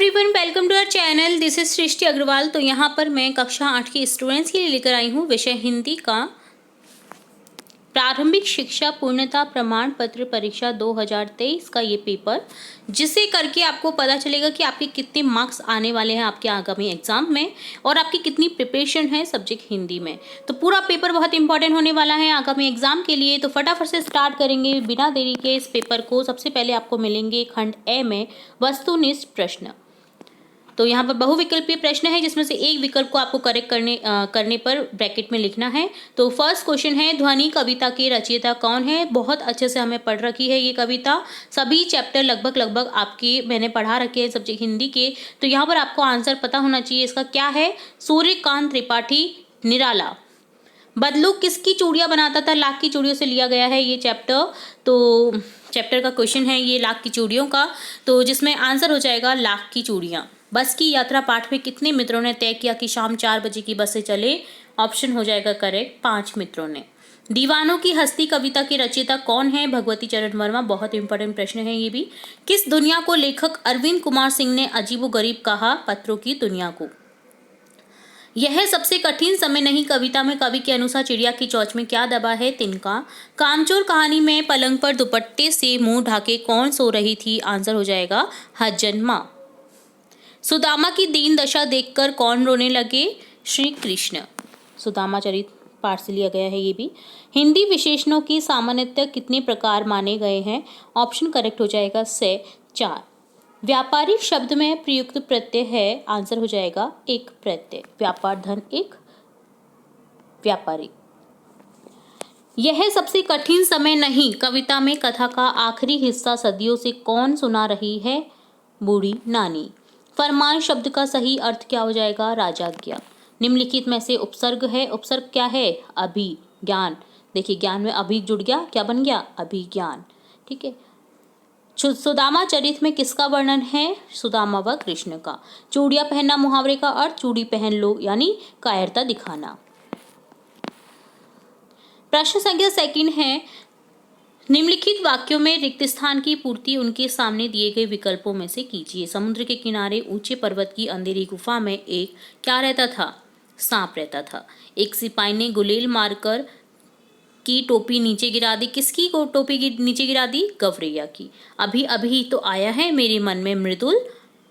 Everyone, welcome to our channel. This is Srishti Agarwal. तो यहाँ पर मैं कक्षा 8 की स्टूडेंट्स के लिए लेकर आई हूँ विषय हिंदी का प्रारंभिक शिक्षा पूर्णता प्रमाण पत्र परीक्षा 2023 का ये पेपर, जिसे करके आपको पता चलेगा कि आपके कितने मार्क्स आने वाले हैं आपके आगामी एग्जाम में और आपकी कितनी प्रिपरेशन है सब्जेक्ट हिंदी में। तो पूरा पेपर बहुत इंपॉर्टेंट होने वाला है आगामी एग्जाम के लिए। तो फटाफट से स्टार्ट करेंगे बिना देरी के इस पेपर को। सबसे पहले आपको मिलेंगे खंड ए में वस्तुनिष्ठ प्रश्न। तो यहाँ पर बहुविकल्पीय प्रश्न है जिसमें से एक विकल्प को आपको करेक्ट करने पर ब्रैकेट में लिखना है। तो फर्स्ट क्वेश्चन है, ध्वनि कविता के रचयिता कौन है। बहुत अच्छे से हमें पढ़ रखी है ये कविता, सभी चैप्टर लगभग आपके मैंने पढ़ा रखे हैं सब्जेक्ट हिंदी के। तो यहाँ पर आपको आंसर पता होना चाहिए इसका क्या है। सूर्यकांत त्रिपाठी, निराला। बदलू किसकी चूड़ियाँ बनाता था। लाख की चूड़ियों से लिया गया है ये चैप्टर। तो चैप्टर का क्वेश्चन है ये लाख की चूड़ियों का, तो जिसमें आंसर हो जाएगा लाख की चूड़ियाँ। बस की यात्रा पाठ में कितने मित्रों ने तय किया कि शाम 4 बजे की बस से चले। ऑप्शन हो जाएगा करेक्ट, 5 मित्रों ने। दीवानों की हस्ती कविता के रचयिता कौन है। भगवती चरण वर्मा। बहुत इंपॉर्टेंट प्रश्न है ये भी। किस दुनिया को लेखक अरविंद कुमार सिंह ने अजीबोगरीब कहा। पत्रों की दुनिया को। यह सबसे कठिन समय नहीं कविता में कवि के अनुसार चिड़िया की चोंच में क्या दबा है। तिनका। कामचोर कहानी में पलंग पर दुपट्टे से मुंह ढाके कौन सो रही थी। आंसर हो जाएगा हज्जन माँ। सुदामा की दीन दशा देखकर कौन रोने लगे। श्री कृष्ण। सुदामा चरित पाठ से लिया गया है ये भी। हिंदी विशेषणों की सामान्यतः कितने प्रकार माने गए हैं। ऑप्शन करेक्ट हो जाएगा से 4। व्यापारिक शब्द में प्रयुक्त प्रत्यय है। आंसर हो जाएगा एक प्रत्यय। व्यापार धन एक व्यापारिक। यह सबसे कठिन समय नहीं कविता में कथा का आखिरी हिस्सा सदियों से कौन सुना रही है। बूढ़ी नानी। फरमान शब्द का सही अर्थ क्या हो जाएगा। राजाज्ञा। निम्नलिखित में से उपसर्ग है। उपसर्ग क्या है। अभिज्ञान। देखिए ज्ञान में अभी जुड़ गया, क्या बन गया अभिज्ञान। ठीक है। सुदामा चरित में किसका वर्णन है। सुदामा व कृष्ण का। चूड़ियां पहनना मुहावरे का अर्थ चूड़ी पहन लो यानी कायरता दिखाना। प्रश्न संख्या सेकंड है, निम्नलिखित वाक्यों में रिक्त स्थान की पूर्ति उनके सामने दिए गए विकल्पों में से कीजिए। समुद्र के किनारे ऊंचे पर्वत की अंधेरी गुफा में एक क्या रहता था। सांप रहता था। एक सिपाही ने गुलेल मारकर की टोपी नीचे गिरा दी। किसकी को टोपी नीचे गिरा दी। गवरैया की। अभी अभी तो आया है मेरे मन में मृदुल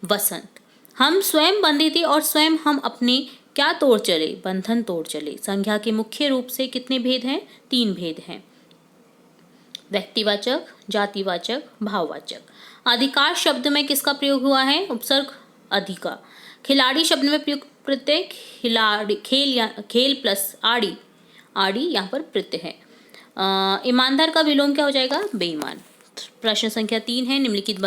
वसंत। हम स्वयं बंधे थे और स्वयं हम अपने क्या तोड़ चले। बंधन तोड़ चले। संज्ञा के मुख्य रूप से कितने भेद हैं। 3 भेद हैं। व्यक्तिवाचक, जातिवाचक, भाववाचक। अधिकार शब्द में किसका प्रयोग हुआ है। उपसर्ग अधिका। खिलाड़ी शब्द में प्रयुक्त प्रत्यय खिलाड़ी। खेल प्लस आड़ी। आड़ी यहाँ पर प्रत्यय है। ईमानदार का विलोम क्या हो जाएगा। बेईमान। प्रश्न संख्या 3 है, निम्नलिखित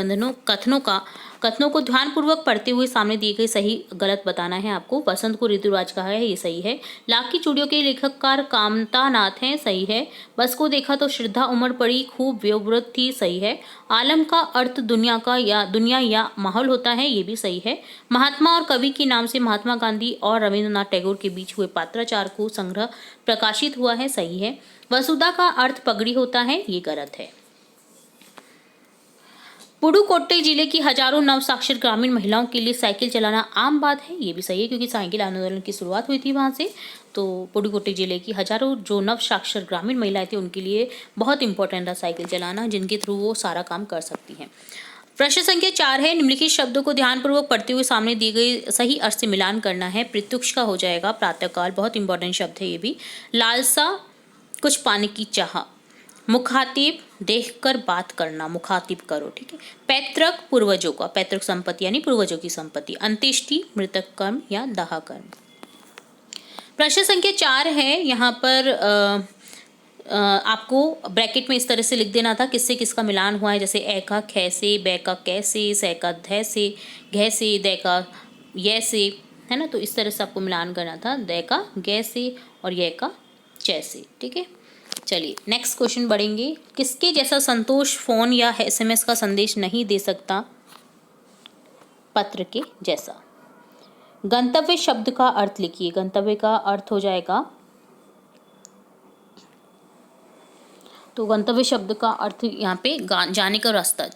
कथनों को ध्यानपूर्वक पढ़ते हुए सामने दिए गए सही गलत बताना है आपको। वसंत को ऋतुराज कहा है, ये सही है। लाख की चूड़ियों के लेखककार कामता नाथ हैं, सही है। बस को देखा तो श्रद्धा उमड़ पड़ी, खूब व्यवृत थी, सही है। आलम का अर्थ दुनिया या माहौल होता है, ये भी सही है। महात्मा और कवि के नाम से महात्मा गांधी और रविंद्रनाथ टैगोर के बीच हुए पात्राचार को संग्रह प्रकाशित हुआ है, सही है। वसुधा का अर्थ पगड़ी होता है, ये गलत है। पुडुकोट्टई जिले की हजारों नव साक्षर ग्रामीण महिलाओं के लिए साइकिल चलाना आम बात है, ये भी सही है क्योंकि साइकिल आंदोलन की शुरुआत हुई थी वहां से। तो पुडुकोट्टई जिले की हजारों जो नव साक्षर ग्रामीण महिलाएं थी उनके लिए बहुत इंपॉर्टेंट था साइकिल चलाना, जिनके थ्रू वो सारा काम कर सकती हैं। प्रश्न संख्या 4 है, निम्नलिखित शब्दों को ध्यानपूर्वक पढ़ते हुए सामने दिए गए सही अर्थ से मिलान करना है। प्रत्युष का हो जाएगा प्रातःकाल, बहुत इंपॉर्टेंट शब्द है ये भी। लालसा कुछ पाने की चाह। मुखातिब देखकर बात करना, मुखातिब करो, ठीक है। पैतृक पूर्वजों का, पैतृक संपत्ति यानी पूर्वजों की संपत्ति। अंत्येष्टि मृतक कर्म या दाह कर्म। प्रश्न संख्या 4 है, यहाँ पर आपको ब्रैकेट में इस तरह से लिख देना था किससे किसका मिलान हुआ है। जैसे ए का खे से, बै का कै से, सै का धै से, घै से, दै का यै से, है ना। तो इस तरह से आपको मिलान करना था, दै का गै से और यै का चै से, ठीक है। चलिए नेक्स्ट क्वेश्चन बढ़ेंगे। किसके जैसा संतोष फोन या एसएमएस का संदेश नहीं दे सकता। पत्र के जैसा। गंतव्य शब्द का अर्थ लिखिए। गंतव्य का अर्थ हो जाएगा, तो गंतव्य शब्द का अर्थ यहाँ पे जाने का रास्ता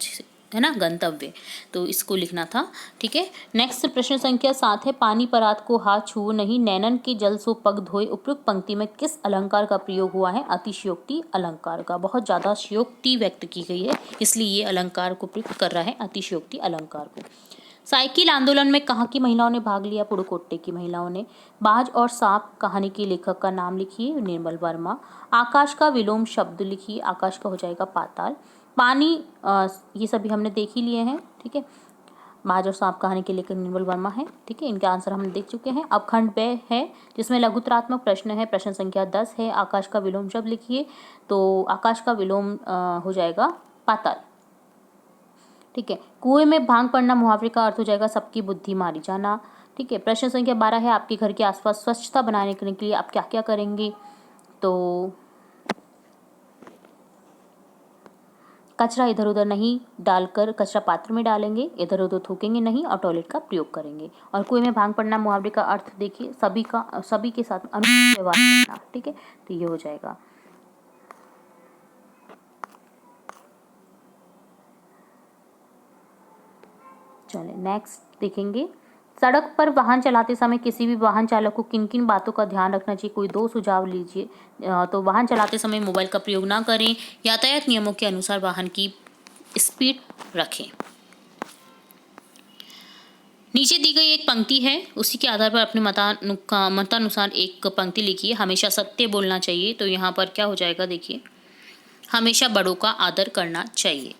है ना, गंतव्य, तो इसको लिखना था। ठीक है, नेक्स्ट प्रश्न संख्या 7 है, पानी परात को हाथ छुओ नहीं, नैनन के जल सो पग धोए, उपयुक्त पंक्ति में किस अलंकार का प्रयोग हुआ है? अतिशयोक्ति अलंकार का। बहुत ज्यादा शयोक्ति व्यक्त की गई है, इसलिए ये अलंकार को प्रयुक्त कर रहा है, अतिशयोक्ति अलंकार को। साइकिल आंदोलन में कहाँ की महिलाओं ने भाग लिया? पुडुकोट्टे की महिलाओं ने। बाज और सांप कहानी के लेखक का नाम लिखिए, निर्मल वर्मा। आकाश का विलोम शब्द लिखिए, आकाश का हो जाएगा पाताल। पानी, ये सभी हमने देख ही लिए हैं। ठीक है, बाज और सांप कहानी के लेखक निर्मल वर्मा है। ठीक है, इनके आंसर हमने देख चुके हैं। अब खंड ब है जिसमें लघुत्रात्मक प्रश्न है, प्रश्न संख्या 10 है, आकाश का विलोम शब्द लिखिए, तो आकाश का विलोम हो जाएगा पाताल। ठीक है, कुएं में भांग पड़ना मुहावरे का अर्थ हो जाएगा सबकी बुद्धि मारी जाना। ठीक है, प्रश्न संख्या 12 है, आपके घर के आसपास स्वच्छता बनाने के लिए आप क्या क्या करेंगे? तो कचरा इधर उधर नहीं डालकर कचरा पात्र में डालेंगे, इधर उधर थूकेंगे नहीं और टॉयलेट का प्रयोग करेंगे। और कुएं में भांग पड़ना मुहावरे का अर्थ देखिए, सभी के साथ अनुचित व्यवहार करना। ठीक है, तो ये हो जाएगा। चलिए नेक्स्ट देखेंगे, सड़क पर वाहन चलाते समय किसी भी वाहन चालक को किन किन बातों का ध्यान रखना चाहिए? कोई 2 सुझाव लीजिए। तो वाहन चलाते समय मोबाइल का प्रयोग ना करें, यातायात नियमों के अनुसार वाहन की स्पीड रखें। नीचे दी गई एक पंक्ति है, उसी के आधार पर अपने मतानुसार एक पंक्ति लिखिए। हमेशा सत्य बोलना चाहिए, तो यहाँ पर क्या हो जाएगा देखिए, हमेशा बड़ों का आदर करना चाहिए।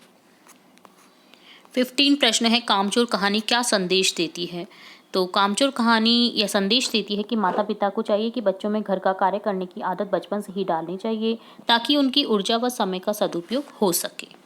15 प्रश्न है, कामचोर कहानी क्या संदेश देती है? तो कामचोर कहानी यह संदेश देती है कि माता पिता को चाहिए कि बच्चों में घर का कार्य करने की आदत बचपन से ही डालनी चाहिए, ताकि उनकी ऊर्जा व समय का सदुपयोग हो सके।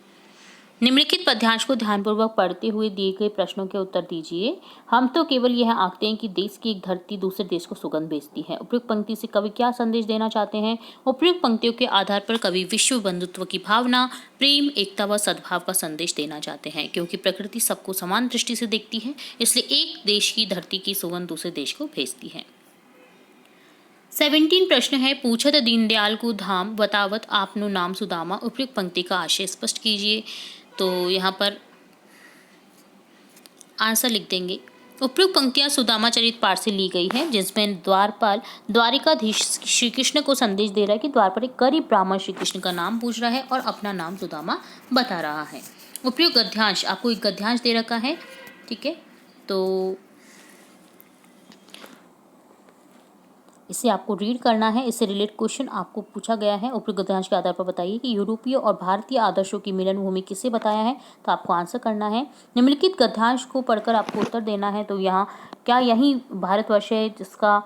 निम्नलिखित पद्यांश को ध्यानपूर्वक पढ़ते हुए दिए गए प्रश्नों के उत्तर दीजिए। हम तो केवल यह आंकते हैं कि देश की एक धरती दूसरे देश को सुगंध भेजती है। उपयुक्त पंक्ति से कवि क्या संदेश देना चाहते हैं? उपयुक्त पंक्तियों के आधार पर कवि विश्व बंधुत्व की भावना, प्रेम, एकता व सद्भाव का संदेश देना चाहते हैं। क्योंकि प्रकृति सबको समान दृष्टि से देखती है, इसलिए एक देश की धरती की सुगंध दूसरे देश को भेजती है। 17 प्रश्न है, पूछत दीनदयाल को धाम, बतावत आपनो नाम सुदामा। उपयुक्त पंक्ति का आशय स्पष्ट कीजिए। तो यहाँ पर आंसर लिख देंगे। उपयुक्त पंक्तियां सुदामा चरित पाठ से ली गई है, जिसमें द्वारपाल द्वारिकाधीश श्री कृष्ण को संदेश दे रहा है कि द्वार पर एक गरीब ब्राह्मण श्री कृष्ण का नाम पूछ रहा है और अपना नाम सुदामा बता रहा है। उपयुक्त गद्यांश, आपको एक गद्यांश दे रखा है। ठीक है, तो इसे आपको रीड करना है, इससे रिलेटेड क्वेश्चन आपको पूछा गया है। उपयुक्त गद्यांश के आधार पर बताइए कि यूरोपीय और भारतीय आदर्शों की मिलन भूमि किसे बताया है? तो आपको आंसर करना है। निम्नलिखित गद्यांश को पढ़कर आपको उत्तर देना है। तो यहाँ क्या यही भारतवर्ष है जिसका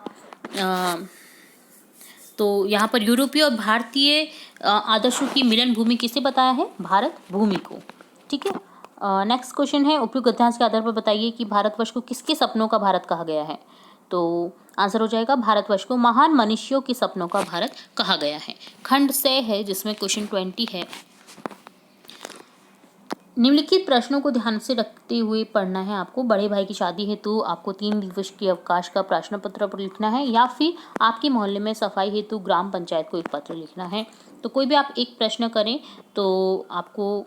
तो यहाँ पर यूरोपीय और भारतीय आदर्शों की मिलन भूमि किसे बताया है? भारत भूमि को। ठीक है, नेक्स्ट क्वेश्चन है, उपयुक्त गद्यांश के आधार पर बताइए कि भारतवर्ष को किसके सपनों का भारत कहा गया है? तो आंसर हो जाएगा, भारतवर्ष को महान मनुष्यों के सपनों का भारत कहा गया है। खंड से है जिसमें क्वेश्चन 20 है। निम्नलिखित प्रश्नों को ध्यान से रखते हुए पढ़ना है आपको। बड़े भाई की शादी हेतु आपको 3 दिवस के अवकाश का प्रश्न पत्र पर लिखना है, या फिर आपके मोहल्ले में सफाई हेतु ग्राम पंचायत को एक पत्र लिखना है। तो कोई भी आप एक प्रश्न करें, तो आपको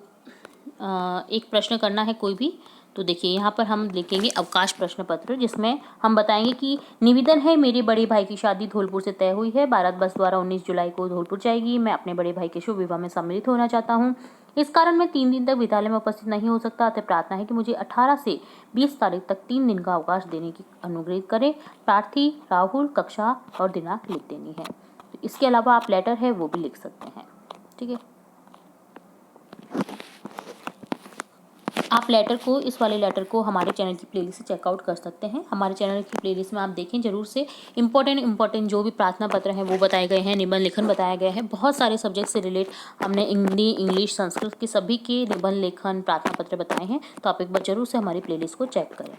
एक प्रश्न करना है कोई भी। तो देखिए यहाँ पर हम लिखेंगे अवकाश प्रश्न पत्र, जिसमें हम बताएंगे कि निवेदन है, मेरे बड़े भाई की शादी धौलपुर से तय हुई है। भारत बस द्वारा 19 जुलाई को धौलपुर जाएगी। मैं अपने बड़े भाई के शुभ विवाह में सम्मिलित होना चाहता हूँ। इस कारण मैं 3 दिन तक विद्यालय में उपस्थित नहीं हो सकता। अतः प्रार्थना है कि मुझे 18 से 20 तारीख तक 3 दिन का अवकाश देने की अनुग्रहित करें। प्रार्थी राहुल, कक्षा और दिनांक लिख देनी है। तो इसके अलावा आप लेटर है वो भी लिख सकते हैं। ठीक है, आप लेटर को, इस वाले लेटर को हमारे चैनल की प्लेलिस्ट से चेकआउट कर सकते हैं। हमारे चैनल की प्लेलिस्ट में आप देखें जरूर से, इंपॉर्टेंट जो भी प्रार्थना पत्र हैं वो बताए गए हैं, निबंध लेखन बताया गया है। बहुत सारे सब्जेक्ट से रिलेट हमने हिंदी, इंग्लिश, संस्कृत के सभी के निबंध लेखन प्रार्थना पत्र बताए हैं। तो आप एक बार जरूर से हमारी प्लेलिस्ट को चेक करें।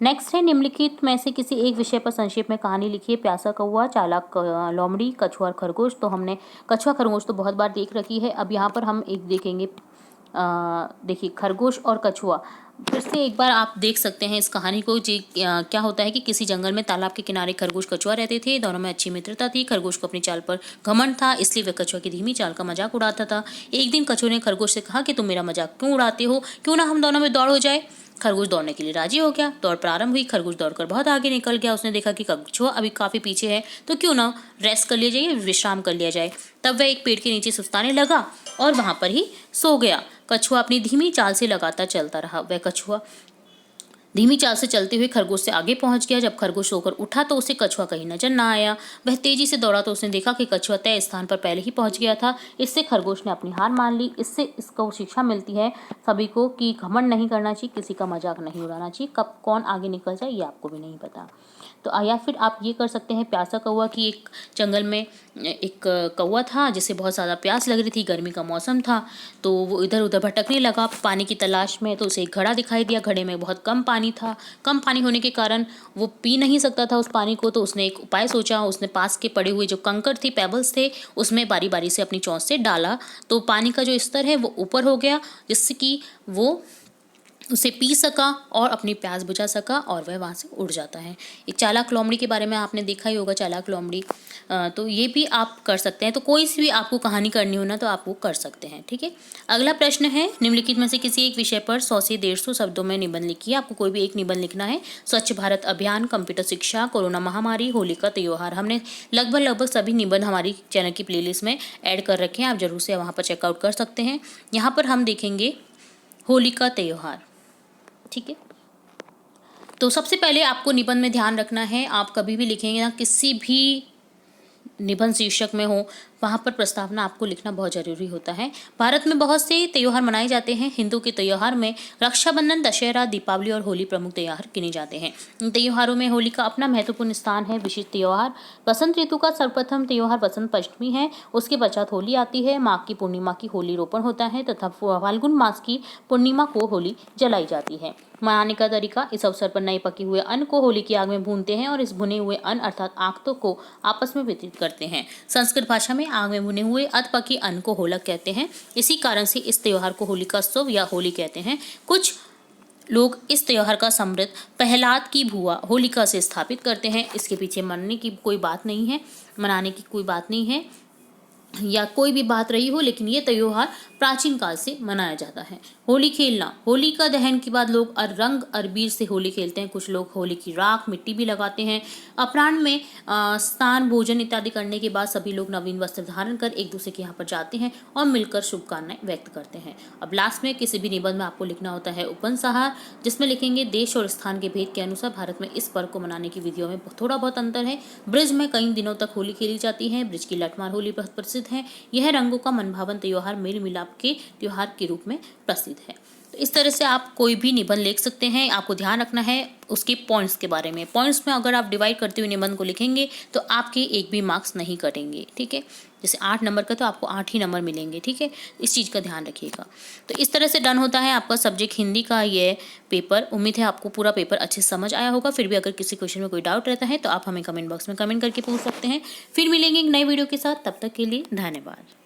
नेक्स्ट है, निम्नलिखित में से किसी एक विषय पर संक्षेप में कहानी लिखिए। प्यासा कौवा, चालाक लोमड़ी, कछुआ खरगोश। तो हमने कछुआ खरगोश तो बहुत बार देख रखी है। अब यहाँ पर हम एक देखेंगे देखिए खरगोश और कछुआ, फिर से एक बार आप देख सकते हैं इस कहानी को जी। क्या होता है कि किसी जंगल में तालाब के किनारे खरगोश कछुआ रहते थे। दोनों में अच्छी मित्रता थी। खरगोश को अपनी चाल पर घमंड था, इसलिए वह कछुआ की धीमी चाल का मजाक उड़ाता था। एक दिन कछुआ ने खरगोश से कहा कि तुम मेरा मजाक क्यों उड़ाते हो, क्यों ना हम दोनों में दौड़ हो जाए। खरगोश दौड़ने के लिए राजी हो गया। दौड़ प्रारंभ हुई। खरगोश दौड़कर बहुत आगे निकल गया। उसने देखा कि कछुआ अभी काफी पीछे है, तो क्यों ना रेस्ट कर लिया जाए, विश्राम कर लिया जाए। तब वह एक पेड़ के नीचे सुस्ताने लगा और वहां पर ही सो गया। कछुआ अपनी धीमी चाल से लगातार चलता रहा। वह कछुआ धीमी चाल से चलते हुए खरगोश से आगे पहुंच गया। जब खरगोश सोकर उठा तो उसे कछुआ कहीं नजर न आया। वह तेजी से दौड़ा तो उसने देखा कि कछुआ तय स्थान पर पहले ही पहुंच गया था। इससे खरगोश ने अपनी हार मान ली। इससे इसको शिक्षा मिलती है सभी को कि घमंड नहीं करना चाहिए, किसी का मजाक नहीं उड़ाना चाहिए। कब कौन आगे निकल जाए ये आपको भी नहीं पता। तो या फिर आप ये कर सकते हैं प्यासा कौवा की। एक जंगल में एक कौवा था जिसे बहुत ज़्यादा प्यास लग रही थी, गर्मी का मौसम था, तो वो इधर उधर भटकने लगा पानी की तलाश में। तो उसे एक घड़ा दिखाई दिया। घड़े में बहुत कम पानी था। कम पानी होने के कारण वो पी नहीं सकता था उस पानी को। तो उसने एक उपाय सोचा। उसने पास के पड़े हुए जो कंकड़ थे, पेबल्स थे, उसमें बारी बारी से अपनी चोंच से डाला। तो पानी का जो स्तर है वो ऊपर हो गया, जिससे कि वो उसे पी सका और अपनी प्यास बुझा सका और वह वहाँ से उड़ जाता है। एक चालाक लोमड़ी के बारे में आपने देखा ही होगा, चालाक लोमड़ी। तो ये भी आप कर सकते हैं। तो कोई सी भी आपको कहानी करनी हो ना तो आप वो कर सकते हैं, ठीक है। अगला प्रश्न है, निम्नलिखित में से किसी एक विषय पर 100 से 150 शब्दों में निबंध लिखिए। आपको कोई भी एक निबंध लिखना है। स्वच्छ भारत अभियान, कंप्यूटर शिक्षा, कोरोना महामारी, होली का त्योहार। हमने लगभग सभी निबंध हमारी चैनल की प्लेलिस्ट में ऐड कर रखे हैं। आप जरूर से वहाँ पर चेकआउट कर सकते हैं। यहाँ पर हम देखेंगे होली का त्योहार, ठीक है। तो सबसे पहले आपको निबंध में ध्यान रखना है, आप कभी भी लिखेंगे ना, किसी भी निबंध शीर्षक में हो, वहाँ पर प्रस्तावना आपको लिखना बहुत जरूरी होता है। भारत में बहुत से त्योहार मनाए जाते हैं। हिंदू के त्योहार में रक्षाबंधन, दशहरा, दीपावली और होली प्रमुख त्योहार गिने जाते हैं। इन त्योहारों में होली का अपना महत्वपूर्ण स्थान है। विशिष्ट त्योहार, बसंत ऋतु का सर्वप्रथम त्योहार बसंत पंचमी है। उसके पश्चात होली आती है। माघ की पूर्णिमा की होली रोपण होता है तथा फाल्गुन मास की पूर्णिमा को होली जलाई जाती है। मनाने का तरीका, इस अवसर पर नए पके हुए अन्न को होली की आग में भूनते हैं और इस भुने हुए अन्न अर्थात आख्तों को आपस में वितरित करते हैं। संस्कृत भाषा में आग में भुने हुए अध पके अन्न को होलक कहते हैं। इसी कारण से इस त्योहार को होलिकोत्सव या होली कहते हैं। कुछ लोग इस त्योहार का समृद्ध प्रहलाद की भुआ होलिका से स्थापित करते हैं। इसके पीछे मनाने की कोई बात नहीं है या कोई भी बात रही हो, लेकिन ये त्योहार प्राचीन काल से मनाया जाता है। होली खेलना, होली का दहन के बाद लोग रंग अबीर से होली खेलते हैं। कुछ लोग होली की राख मिट्टी भी लगाते हैं। अपराह्न में स्नान, भोजन इत्यादि करने के बाद सभी लोग नवीन वस्त्र धारण कर एक दूसरे के यहाँ पर जाते हैं और मिलकर शुभकामनाएं व्यक्त करते हैं। अब लास्ट में किसी भी निबंध में आपको लिखना होता है उपसंहार, जिसमें लिखेंगे देश और स्थान के भेद के अनुसार भारत में इस पर्व को मनाने की विधियों में थोड़ा बहुत अंतर है। ब्रज में कई दिनों तक होली खेली जाती है। ब्रज की लठमार होली बहुत प्रसिद्ध है। यह रंगों का मनभावन त्योहार, मेल मिलाप के त्योहार के रूप में प्रसिद्ध है। तो इस तरह से आप कोई भी निबंध लिख सकते हैं। आपको ध्यान रखना है उसके पॉइंट्स के बारे में। पॉइंट्स में अगर आप डिवाइड करते हुए निबंध को लिखेंगे तो आपके एक भी मार्क्स नहीं कटेंगे, ठीक है। जैसे 8 नंबर का तो आपको 8 ही नंबर मिलेंगे, ठीक है। इस चीज़ का ध्यान रखिएगा। तो इस तरह से डन होता है आपका सब्जेक्ट हिंदी का ये पेपर। उम्मीद है आपको पूरा पेपर अच्छे से समझ आया होगा। फिर भी अगर किसी क्वेश्चन में कोई डाउट रहता है तो आप हमें कमेंट बॉक्स में कमेंट करके पूछ सकते हैं। फिर मिलेंगे एक नई वीडियो के साथ, तब तक के लिए धन्यवाद।